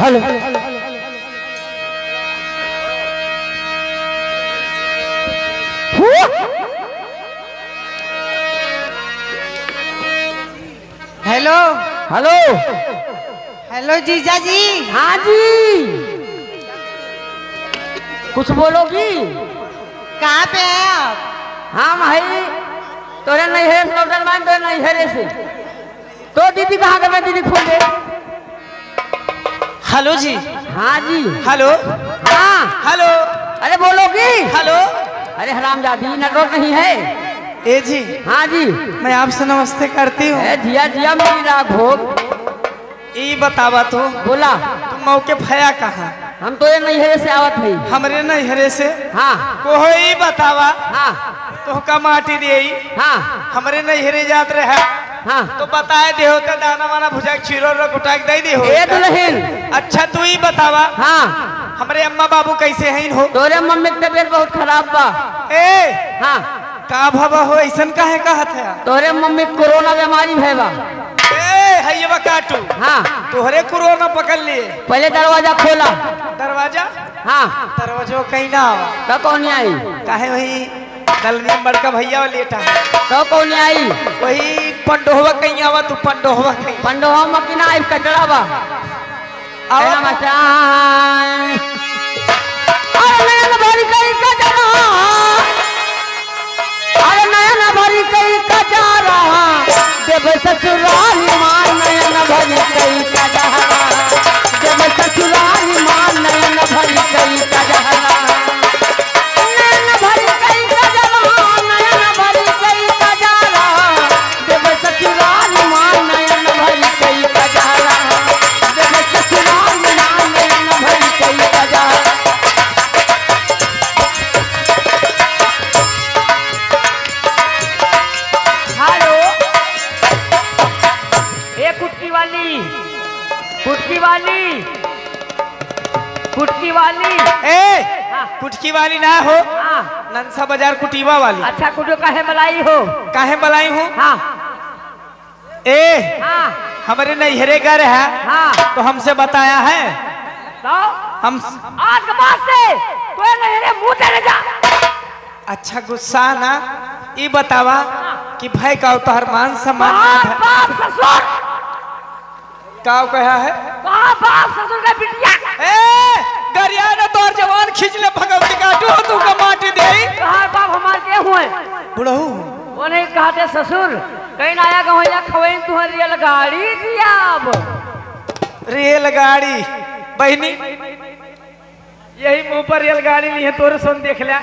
Hello hello hello. Hello जीजा जी। हाँ जी, कुछ बोलोगी? कहाँ पे हैं आप? हाँ भाई, तोरे नैहरे से लौटल मान, तोरे नैहरे से। तो दीदी कहाँ कर? मैं दीदी खोल दे। हेलो जी। हाँ जी। हेलो। हाँ हेलो। अरे बोलोगी? हेलो। अरे हरामजादी, नेटवर्क नहीं है। ए जी, हाँ जी। मैं आपसे नमस्ते करती हूँ। ए जिया जिया मेरी राघव। ये बतावा तो बोला। तुम मौके फया कहाँ? हम तो ये नैहरे से आवत है। हमरे नैहरे से हाँ कोहो ही बतावा हाँ तो का माटी दे हाँ हमरे नैहरे जात रहे हाँ। तो बताए दे होता दाना वाना भुजा खीरो रो कुटा के दे दे हो। ए दुल्हन। अच्छा तू ही बतावा हाँ, हमरे अम्मा बाबू कैसे हैं हो? तोरे मम्मी की तबीयत बहुत खराब बा। ए हाँ, का भवा हो ऐसन काहे कहत है? तोरे मम्मी को कोरोना बीमारी है बा। ए हइया काटू। हाँ, तोहरे कोरोना पकड़ लिए। पहले दरवाजा खोला। दरवाजा? हाँ, दरवाजो कहीं ना आवा। तो कौन आई? काहे वही दलमी बड़का भैया वाला लेटा है। तो कौन आई? वही पंडोहवा कहीं आवा तू पंडोहवा कहीं। पंडोहा मकीना आई कचड़ा बा। आवा मचान। अरे नयन भरी कई कचरा। अरे नयन भरी कई कचरा। जब ससुराल मां नयन भरी कई कचरा। जब ससुराल मां नयन भरी कई कचरा। नयन भरी कई कचरा। नयन भरी कई कचरा। जब ससुराल मां नयन भरी कई कचरा। जब ससुराल मां नयन भरी कई कचरा। हेलो, ए कुटकी वाली, कुटकी वाली, कुटकी वाली। ए हाँ। कुटकी वाली ना हो, हाँ, नंसा बाजार कुटीवा वाली। अच्छा कुटो काहे मलाई हो? काहे बलाई हूँ? हाँ ए हाँ हमारे नैहरे घर है हाँ। तो हमसे बताया है तो हम। आज के बाद से कोई नहरे मुंह तेरे जा। अच्छा गुस्सा ना ये बतावा कि भाई का तोहर मान सम्मान बाप है। बाप ससुर। का कहा है? बाप बाप ससुर का बिटिया। ए गरिया ने तोहर जवान खींच ले भगवती काटू हो तू का माटी दे। कहाँ बाप हमारे के हुए? बुढ़ऊ वो नहीं कहते ससुर कहीं ना आया कहूँ या खवैन तुम्हारी रेल गाड़ी दिया। अब रेलगाड़ी बहनी यही मुंह पर रेलगाड़ी नहीं है तोरे सुन देख ले।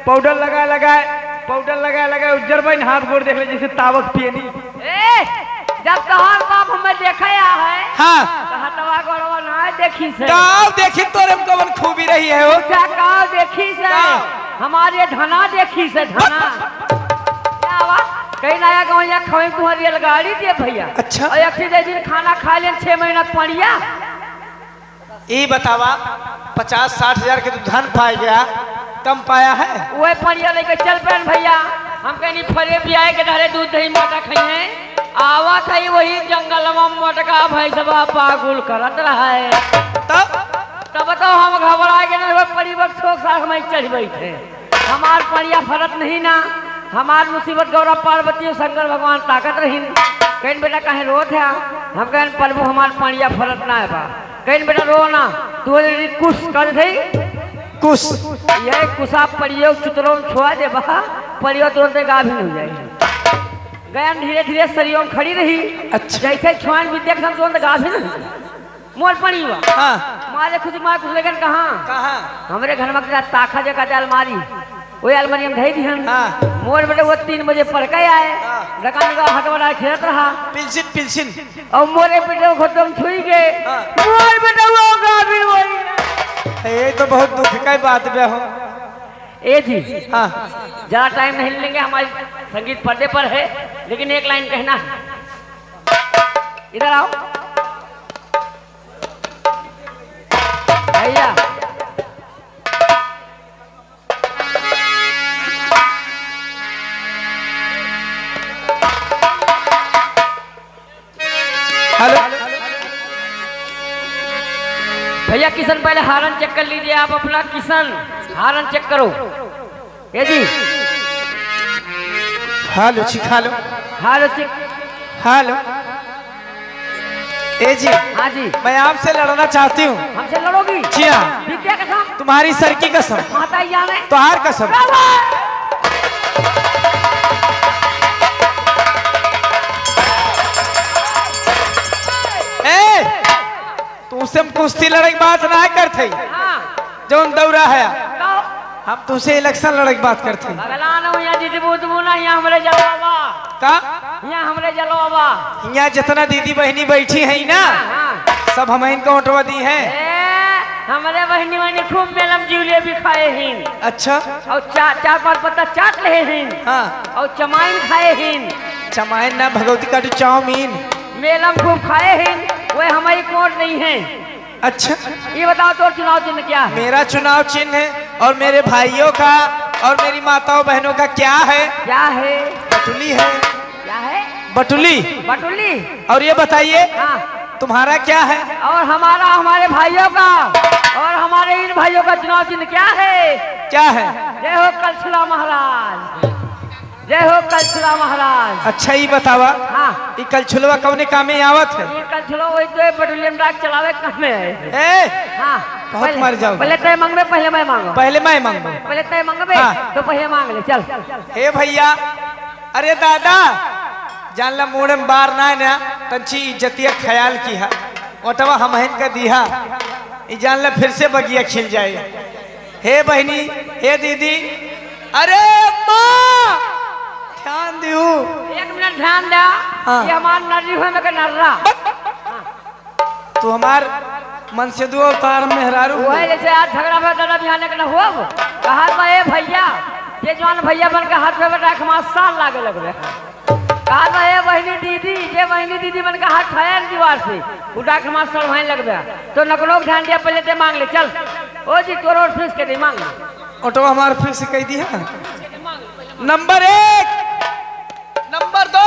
पाउडर लगा लगाए पाउडर लगा लगाए उज्जर बहन हाथ गोड़ देख ले जैसे तावक पियनी। ए जब तोहर बाप हमें देखा है। हाँ कहा तवा गौरव ना देखी से। गाँव देखी तोरे में कवन खूबी रही है वो। क्या गाँव देखी से? हमारे धना देखी से धना। क्या हुआ? कहीं नया गाँव या खवे तुम्हारी रेलगाड़ी दिए भैया। अच्छा। और एक से दिन खाना खा लें 6 महीना पड़िया। ये बतावा 50-60 हजार के तो धन पाए गया कम पाया है। वही पड़िया लेके चल पेन भैया। हम कहीं फरे भी आए के धरे दूध दही मोटा खाई है। आवा खाई वही जंगल में मोटका भैंसवा पागुल करत रहा है। तब बताओ हम घबरा के परिवक शोक साख में चढ़ बैठे। हमार पड़िया फरत नहीं ना। हमार मुसीबत गौरव पार्वती और शंकर भगवान ताकत रही। कहीं बेटा कहीं रोत है। हम कहें प्रभु हमार पड़िया फरत ना है बा। कहीं बेटा रो ना तू कुछ कर दे कुछ ये कुसा पड़ियो चित्रों छुआ दे बहा पड़ियो तुरंत गाभिन हो जाएगी। गया धीरे धीरे शरीरों में खड़ी रही। अच्छा। जैसे छुआन भी देख हम तुरंत गाभिन मोर पड़ी हुआ। हाँ मारे खुद मार कुछ लेकिन कहाँ कहाँ हमारे घर में ताखा जगह अलमारी वही अलमारी में धई दी हम। हाँ। मोर बेटे वो 3 बजे पढ़ के आए। हाँ। रका हटवड़ा खेलत रहा पिलसिन पिलसिन और मोरे बेटे को खत्म छुई गए। हाँ। मोर बेटे वो गाभिन हुई। ये तो बहुत दुख की बात बे हो। ए जी हाँ ज्यादा टाइम नहीं लेंगे। हमारी संगीत पर्दे पर है लेकिन एक लाइन कहना है। इधर आओ भैया। हेलो भैया किशन पहले हारन चेक कर लीजिए आप अपना किशन हारन चेक करो। ये जी हालो खा लो। हारन चेक। हालो ए जी हाँ जी मैं आपसे लड़ना चाहती हूँ। हमसे लड़ोगी? जी हाँ। विद्या कसम? तुम्हारी सर की कसम। माता जाने तो हार कसम। तुमसे कुश्ती लड़े की बात ना करते हाँ जो दौरा है तो हम तुमसे इलेक्शन लड़े की बात करते भगलान हो यहाँ दीदी बुदबू ना यहाँ हमरे जलवा का यहाँ हमरे जलवा यहाँ जितना दीदी बहनी बैठी है ना हाँ सब हम इनको ओटवा दी है। हमारे बहनी बहनी खूब मेलम जीवले भी खाए हैं। अच्छा और चार पांच पत्ता चाट रहे हैं। हाँ और चमाइन खाए हैं। चमाइन ना भगवती का चाउमीन मेलम खूब खाए हैं। वह हमारी कोट नहीं है। अच्छा ये बताओ तो चुनाव चिन्ह क्या है? मेरा चुनाव चिन्ह है और मेरे भाइयों का और मेरी माताओं बहनों का क्या है? क्या है? बटुली है। क्या है? बटुली। बटुली। और ये बताइए हाँ तुम्हारा क्या है? और हमारा हमारे भाइयों का और हमारे इन भाइयों का चुनाव चिन्ह क्या है? क्या है? जय हो कलछुला महाराज। जय हो कलछुला महाराज। अच्छा ही बतावा हाँ ये कलछुलवा कौने कामे आवत है? ये कलछुला वही तो पेट्रोलियम डाक चलावे काम में है। ए हाँ बहुत मर जाओ। पहले तय मांगबे पहले मैं मांगो। पहले मैं मांगू। पहले तय मांगबे हाँ। तो पहले मांग ले चल। हे भैया अरे दादा जान ला मुड़े में बार ना ना तंची इज्जतिया ख्याल की है ओटवा हमहन का दिया ये जान ला फिर से बगिया खिल जाए। हे बहनी हे दीदी अरे माँ ध्यान दियो। एक मिनट ध्यान दे। हाँ। ये हमार नर्री हुए में नर्रा तू हमार मन से दो अवतार मेहरारू वो है जैसे आज झगड़ा में दादा बिहाने का हुआ कहा था ए भैया ये जवान भैया बन के हाथ में बेटा हमारा साल लागे लग रहा कहा था ए बहनी दीदी ये बहनी दीदी बन के हाथ खाया दीवार से उठा के हमारा साल वहीं लग गया तो नकलो ध्यान दिया पहले ते मांग ले चल। ओ जी तोरो फीस के दे मांग ले। ऑटो हमार फिर से कह दिया। नंबर 1 नंबर 2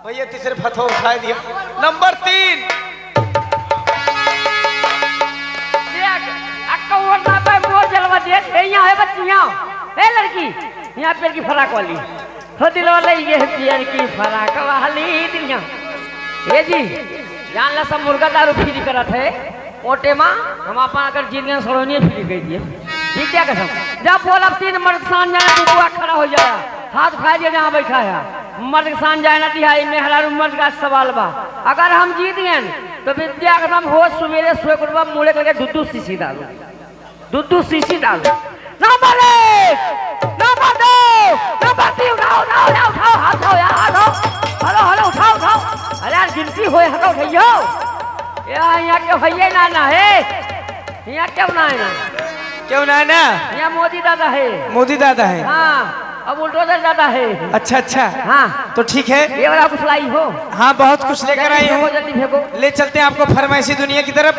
भैया तीसरे फतो उठा दिया। नंबर 3 जलवा दे यहाँ है बच्चियाँ ए लड़की यहाँ पेड़ की फराक वाली हो दिल वाले ये पेड़ की फराक वाली दिलिया ये जी जान ला सब मुर्गा दारू फ्री करत है ओटे माँ हम अपन अगर जीत सलोनी फ्री कर दिए ठीक क्या कसम जब बोल अब 3 मर्द सान जाना तो बुआ खड़ा हो जाया हाथ उठा दिया जहाँ बैठा है मर्द सान जाए ना दिहाई मेहरा मर्द का सवाल बा अगर हम जीत गए तो विद्या एकदम हो सवेरे सोए कुटबा मुड़े करके दूध शीशी डालो दूध शीशी डालो। नंबर 1 नंबर 2 नंबर 3 उठाओ उठाओ उठाओ हाथ उठाओ यार हाथ उठाओ हेलो हेलो उठाओ उठाओ अरे यार गिनती होए हटो भैया यहाँ के भैया ना है यहाँ क्यों ना है ना क्यों ना ना यहाँ मोदी दादा है। मोदी दादा है। हाँ अब बुलडोजर दादा है। अच्छा अच्छा हाँ तो ठीक है ये वाला कुछ लाई हो। हाँ बहुत कुछ लेकर आई हूँ जल्दी फेंको। ले चलते हैं आपको फरमाइशी दुनिया की तरफ।